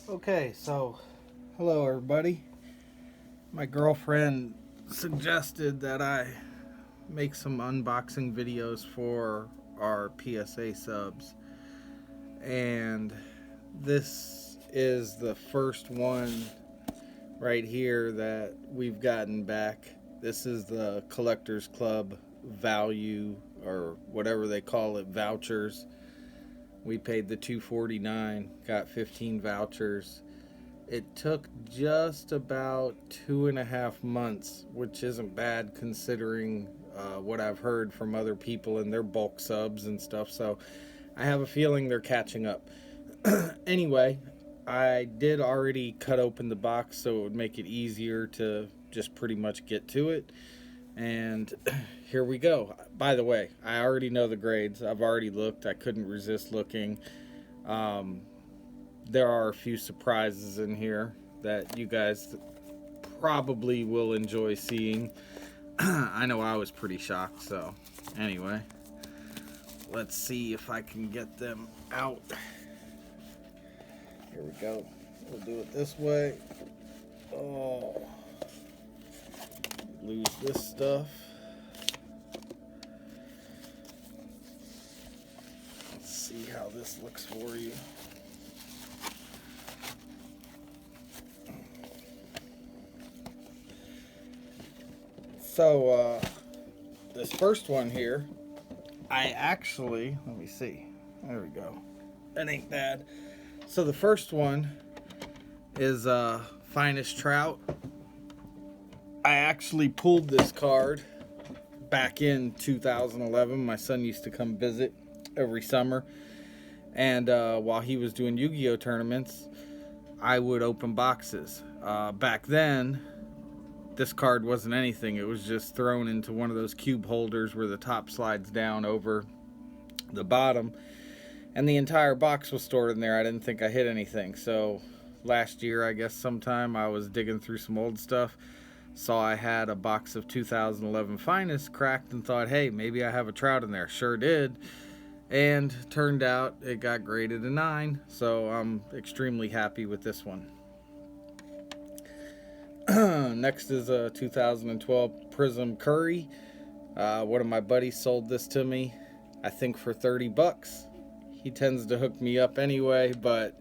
Okay, so hello everybody. My girlfriend suggested that I make some unboxing videos for our PSA subs, and this is the first one right here that we've gotten back. This is the Collectors Club value, or whatever they call it, vouchers. We paid the $249, got 15 vouchers. It took just about 2.5 months, which isn't bad considering what I've heard from other people in their bulk subs and stuff. So I have a feeling they're catching up. Anyway, I did already cut open the box so it would make it easier to just pretty much get to it. And here we go. By the way, I already know the grades. I've already looked. I couldn't resist looking. There are a few surprises in here that you guys probably will enjoy seeing. I know I was pretty shocked, so anyway, let's see if I can get them out. Here we go. We'll do it this way. Oh, lose this stuff. Let's see how this looks for you. So, this first one here, I actually, let me see. There we go. That ain't bad. So the first one is Finest Trout. I actually pulled this card back in 2011. My son used to come visit every summer. And while he was doing Yu-Gi-Oh tournaments, I would open boxes. Back then, this card wasn't anything. It was just thrown into one of those cube holders where the top slides down over the bottom, and the entire box was stored in there. I didn't think I hit anything. So last year, I guess sometime, I was digging through some old stuff, saw I had a box of 2011 Finest cracked, and thought, hey, maybe I have a Trout in there. Sure did. And turned out it got graded a 9, so I'm extremely happy with this one. Next is a 2012 Prism Curry. One of my buddies sold this to me, I think for $30. He tends to hook me up anyway, but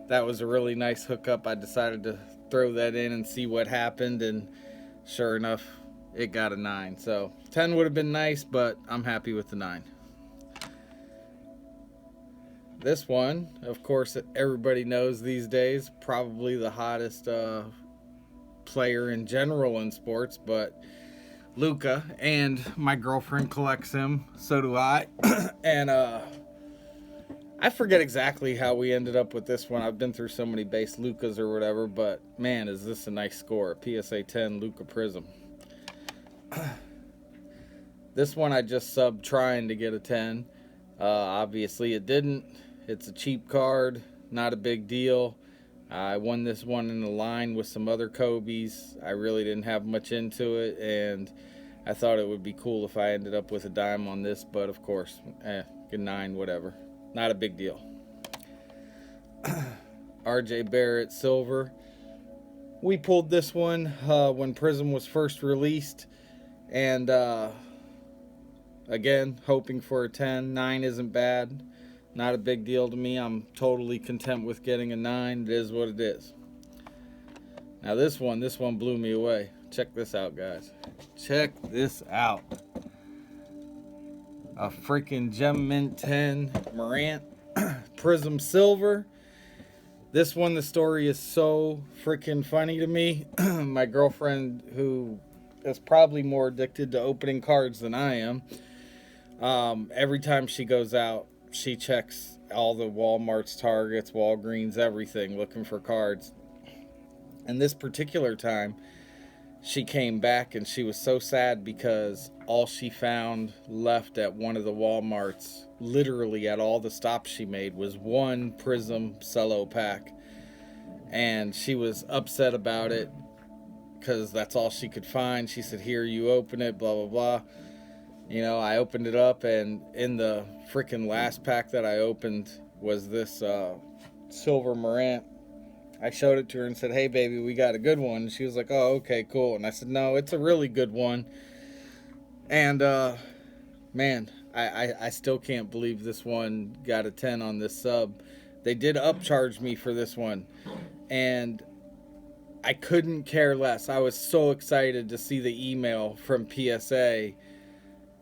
that was a really nice hookup. I decided to throw that in and see what happened, and sure enough, it got a 9. So 10 would have been nice, but I'm happy with the 9. This one, of course, everybody knows these days, probably the hottest player in general in sports, but Luka, and my girlfriend collects him, so do I. And I forget exactly how we ended up with this one. I've been through so many base Lukas or whatever, but man, is this a nice score. PSA 10 Luca Prism. This one I just subbed trying to get a 10. Obviously it didn't. It's a cheap card, not a big deal. I won this one in the line with some other Kobe's. I really didn't have much into it, and I thought it would be cool if I ended up with a dime on this, but of course, a 9, whatever. Not a big deal. RJ Barrett Silver. We pulled this one when Prism was first released, and again, hoping for a 10. 9 isn't bad. Not a big deal to me. I'm totally content with getting a 9. It is what it is. Now this one blew me away. Check this out, guys. Check this out. A freaking Gem Mint 10 Morant Prism Silver. This one, the story is so freaking funny to me. My girlfriend, who is probably more addicted to opening cards than I am, every time she goes out, she checks all the Walmarts, Targets, Walgreens, everything, looking for cards. And this particular time, she came back and she was so sad because all she found left at one of the Walmarts, literally at all the stops she made, was one Prism cello pack. And she was upset about it because that's all she could find. She said, here, you open it, blah, blah, blah. You know, I opened it up, and in the freaking last pack that I opened was this Silver Morant I showed it to her and said, hey, baby, we got a good one. She was like, oh, okay, cool. And I said, no, it's a really good one. And, man, I still can't believe this one got a 10 on this sub. They did upcharge me for this one. And I couldn't care less. I was so excited to see the email from PSA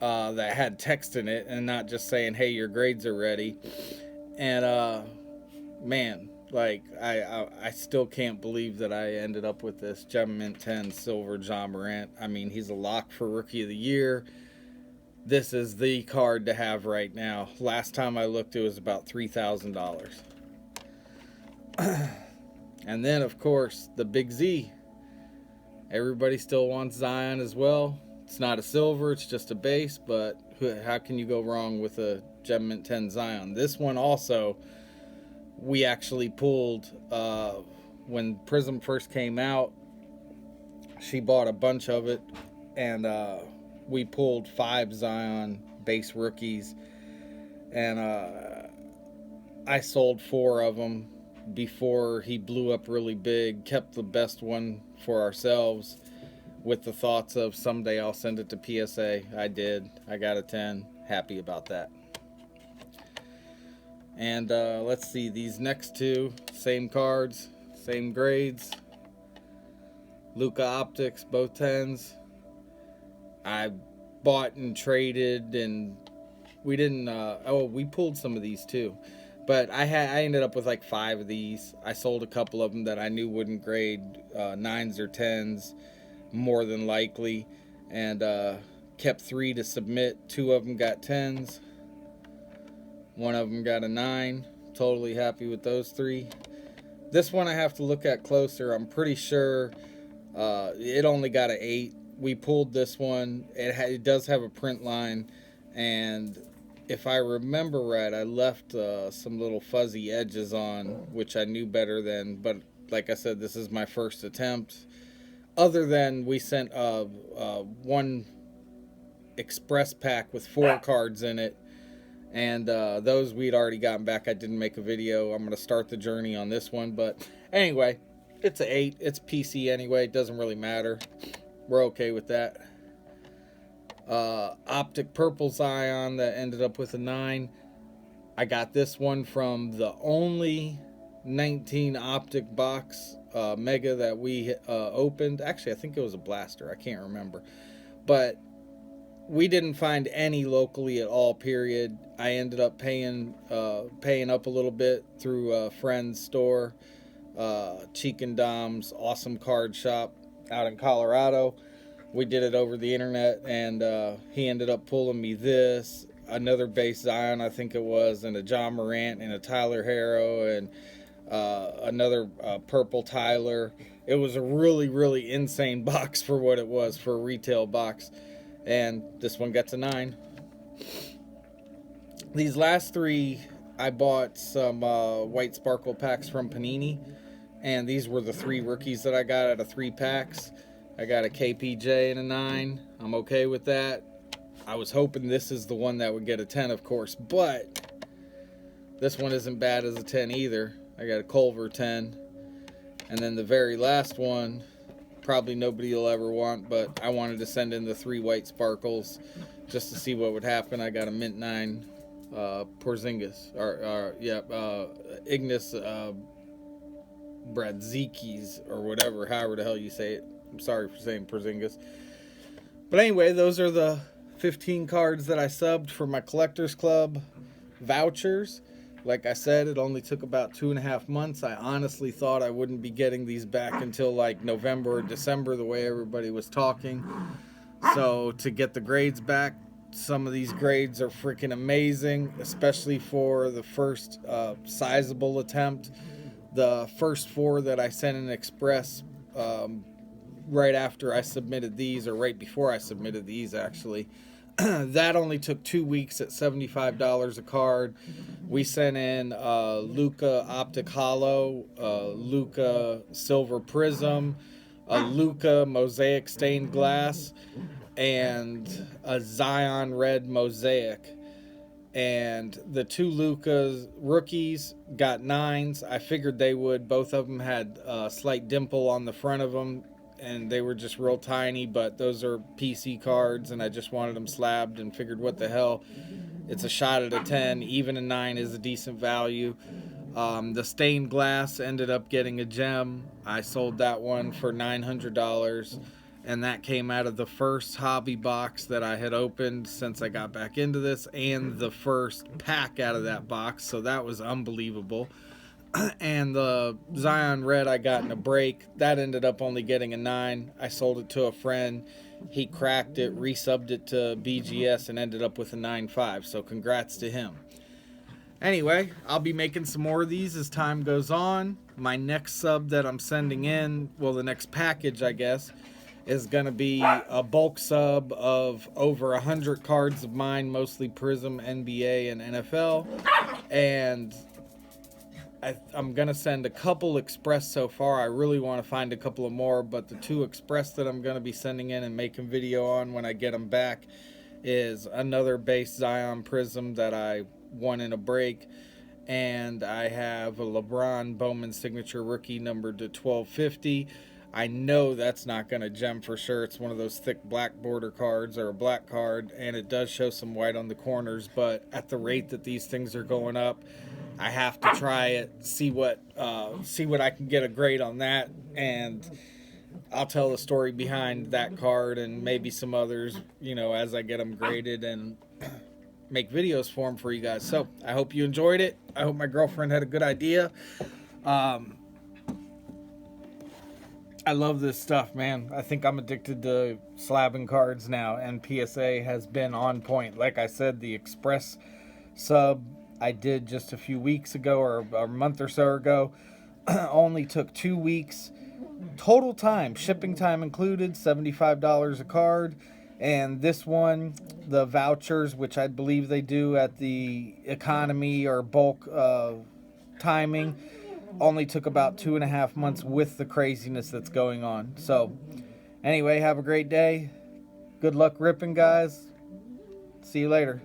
that had text in it and not just saying, hey, your grades are ready. And, man, like, I still can't believe that I ended up with this Gem Mint 10 Silver Ja Morant. I mean, he's a lock for Rookie of the Year. This is the card to have right now. Last time I looked, it was about $3,000. And then, of course, the Big Z. Everybody still wants Zion as well. It's not a silver, it's just a base, but how can you go wrong with a Gem Mint 10 Zion? This one also, we actually pulled when Prism first came out. She bought a bunch of it, and we pulled 5 Zion base rookies, and I sold 4 of them before he blew up really big, kept the best one for ourselves with the thoughts of someday I'll send it to PSA. I did. I got a 10. Happy about that. And let's see, these next 2, same cards, same grades. Luka Optics, both 10s. I bought and traded, and we didn't, we pulled some of these too. But I ended up with like 5 of these. I sold a couple of them that I knew wouldn't grade 9s or 10s, more than likely, and kept 3 to submit. 2 of them got 10s. 1 of them got a 9. Totally happy with those 3. This one I have to look at closer. I'm pretty sure it only got an 8. We pulled this one. It does have a print line, and if I remember right, I left some little fuzzy edges on, which I knew better than, but like I said, this is my first attempt. Other than we sent one express pack with 4 cards in it, and those we'd already gotten back. I didn't make a video. I'm going to start the journey on this one, but anyway, it's an 8. It's PC anyway. It doesn't really matter. We're okay with that. Optic Purple Zion that ended up with a 9. I got this one from the only 19 Optic box Mega that we opened. Actually, I think it was a blaster. I can't remember. But we didn't find any locally at all, period. I ended up paying up a little bit through a friend's store, Cheek and Dom's awesome card shop out in Colorado. We did it over the internet, and he ended up pulling me this, another base Zion, I think it was, and a Ja Morant, and a Tyler Herro, and another purple Tyler. It was a really, really insane box for what it was, for a retail box. And this one gets a 9. These last 3, I bought some white sparkle packs from Panini, and these were the 3 rookies that I got out of 3 packs. I got a KPJ and a 9. I'm okay with that. I was hoping this is the one that would get a 10, of course, but this one isn't bad as a 10 either. I got a Culver 10. And then the very last one, probably nobody will ever want, but I wanted to send in the 3 white sparkles just to see what would happen. I got a Mint 9 Porzingis, Ignis Bradzikis, or whatever, however the hell you say it. I'm sorry for saying Porzingis. But anyway, those are the 15 cards that I subbed for my Collectors Club vouchers. Like I said, it only took about 2.5 months. I honestly thought I wouldn't be getting these back until like November or December, the way everybody was talking. So to get the grades back, some of these grades are freaking amazing, especially for the first sizable attempt. The first 4 that I sent in Express right after I submitted these, or right before I submitted these actually, that only took 2 weeks at $75 a card. We sent in Luka Optic Hollow, Luca Silver Prism, a Luka Mosaic Stained Glass, and a Zion Red Mosaic. and the 2 Lukas rookies got 9s. I figured they would. Both of them had a slight dimple on the front of them, and they were just real tiny, but those are PC cards, and I just wanted them slabbed and figured, what the hell, it's a shot at a 10. Even a 9 is a decent value. The stained glass ended up getting a gem. I sold that one for $900, and that came out of the first hobby box that I had opened since I got back into this, and the first pack out of that box, so that was unbelievable. And the Zion Red I got in a break, that ended up only getting a 9. I sold it to a friend. He cracked it, resubbed it to BGS, and ended up with a 9.5, so congrats to him. Anyway, I'll be making some more of these as time goes on. My next sub that I'm sending in, well, the next package, I guess, is going to be a bulk sub of over 100 cards of mine, mostly Prism, NBA, and NFL. And I'm going to send a couple express so far. I really want to find a couple of more, but the 2 express that I'm going to be sending in and making video on when I get them back is another base Zion Prism that I won in a break, and I have a LeBron Bowman signature rookie numbered to 1250. I know that's not going to gem for sure. It's one of those thick black border cards, or a black card, and it does show some white on the corners, but at the rate that these things are going up, I have to try it, see what I can get a grade on that, and I'll tell the story behind that card and maybe some others, as I get them graded and make videos for them for you guys. So I hope you enjoyed it. I hope my girlfriend had a good idea. I love this stuff, man. I think I'm addicted to slabbing cards now, and PSA has been on point. Like I said, the express sub I did just a few weeks ago, or a month or so ago, only took 2 weeks total time, shipping time included, $75 a card. And this one, the vouchers, which I believe they do at the economy or bulk timing, only took about 2.5 months with the craziness that's going on. So anyway, have a great day. Good luck ripping, guys. See you later.